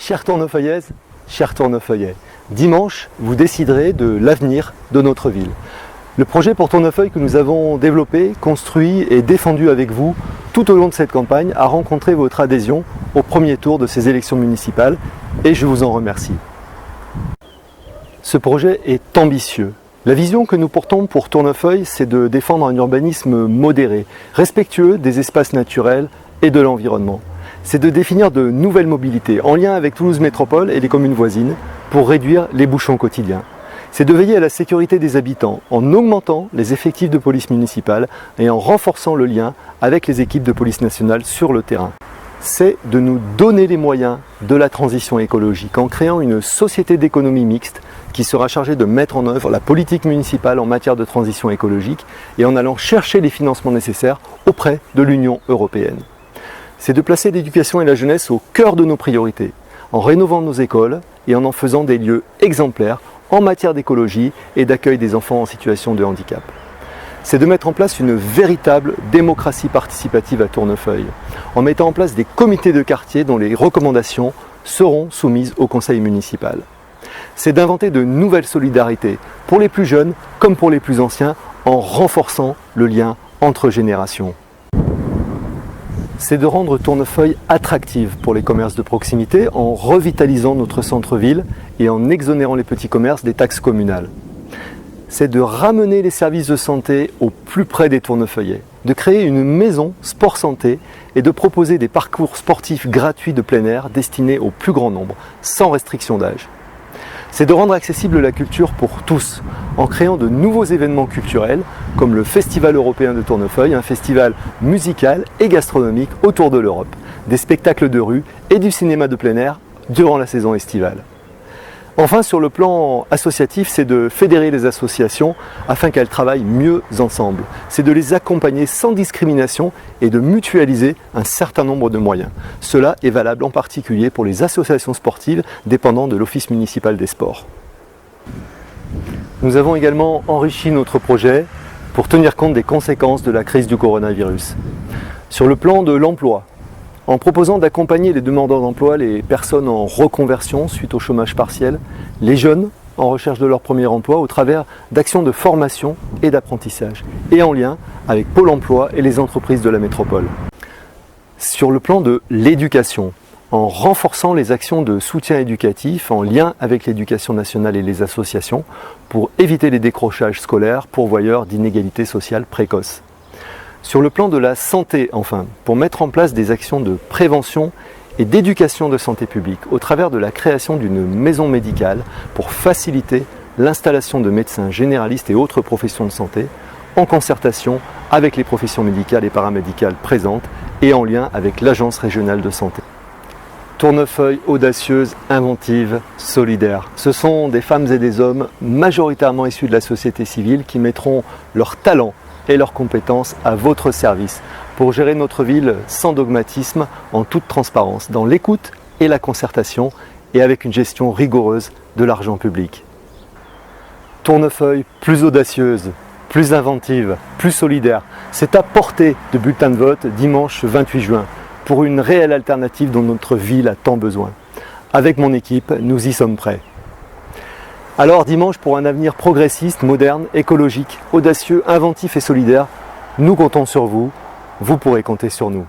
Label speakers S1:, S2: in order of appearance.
S1: Chers Tournefeuillaises, chers Tournefeuillais, dimanche, vous déciderez de l'avenir de notre ville. Le projet pour Tournefeuille que nous avons développé, construit et défendu avec vous tout au long de cette campagne a rencontré votre adhésion au premier tour de ces élections municipales et je vous en remercie. Ce projet est ambitieux. La vision que nous portons pour Tournefeuille, c'est de défendre un urbanisme modéré, respectueux des espaces naturels et de l'environnement. C'est de définir de nouvelles mobilités en lien avec Toulouse Métropole et les communes voisines pour réduire les bouchons quotidiens. C'est de veiller à la sécurité des habitants en augmentant les effectifs de police municipale et en renforçant le lien avec les équipes de police nationale sur le terrain. C'est de nous donner les moyens de la transition écologique en créant une société d'économie mixte qui sera chargée de mettre en œuvre la politique municipale en matière de transition écologique et en allant chercher les financements nécessaires auprès de l'Union européenne. C'est de placer l'éducation et la jeunesse au cœur de nos priorités, en rénovant nos écoles et en faisant des lieux exemplaires en matière d'écologie et d'accueil des enfants en situation de handicap. C'est de mettre en place une véritable démocratie participative à Tournefeuille, en mettant en place des comités de quartier dont les recommandations seront soumises au conseil municipal. C'est d'inventer de nouvelles solidarités pour les plus jeunes comme pour les plus anciens en renforçant le lien entre générations. C'est de rendre Tournefeuille attractive pour les commerces de proximité en revitalisant notre centre-ville et en exonérant les petits commerces des taxes communales. C'est de ramener les services de santé au plus près des Tournefeuillais, de créer une maison sport-santé et de proposer des parcours sportifs gratuits de plein air destinés au plus grand nombre, sans restriction d'âge. C'est de rendre accessible la culture pour tous, en créant de nouveaux événements culturels, comme le Festival européen de Tournefeuille, un festival musical et gastronomique autour de l'Europe, des spectacles de rue et du cinéma de plein air durant la saison estivale. Enfin, sur le plan associatif, c'est de fédérer les associations afin qu'elles travaillent mieux ensemble. C'est de les accompagner sans discrimination et de mutualiser un certain nombre de moyens. Cela est valable en particulier pour les associations sportives dépendant de l'Office municipal des sports. Nous avons également enrichi notre projet pour tenir compte des conséquences de la crise du coronavirus. Sur le plan de l'emploi, en proposant d'accompagner les demandeurs d'emploi, les personnes en reconversion suite au chômage partiel, les jeunes en recherche de leur premier emploi au travers d'actions de formation et d'apprentissage, et en lien avec Pôle emploi et les entreprises de la métropole. Sur le plan de l'éducation, en renforçant les actions de soutien éducatif en lien avec l'éducation nationale et les associations pour éviter les décrochages scolaires pourvoyeurs d'inégalités sociales précoces. Sur le plan de la santé, enfin, pour mettre en place des actions de prévention et d'éducation de santé publique au travers de la création d'une maison médicale pour faciliter l'installation de médecins généralistes et autres professions de santé en concertation avec les professions médicales et paramédicales présentes et en lien avec l'Agence régionale de santé. Tournefeuille audacieuse, inventive, solidaire. Ce sont des femmes et des hommes majoritairement issus de la société civile qui mettront leur talent et leurs compétences à votre service pour gérer notre ville sans dogmatisme, en toute transparence, dans l'écoute et la concertation et avec une gestion rigoureuse de l'argent public. Tournefeuille plus audacieuse, plus inventive, plus solidaire, c'est à portée de bulletin de vote dimanche 28 juin pour une réelle alternative dont notre ville a tant besoin. Avec mon équipe, nous y sommes prêts. Alors dimanche, pour un avenir progressiste, moderne, écologique, audacieux, inventif et solidaire, nous comptons sur vous, vous pourrez compter sur nous.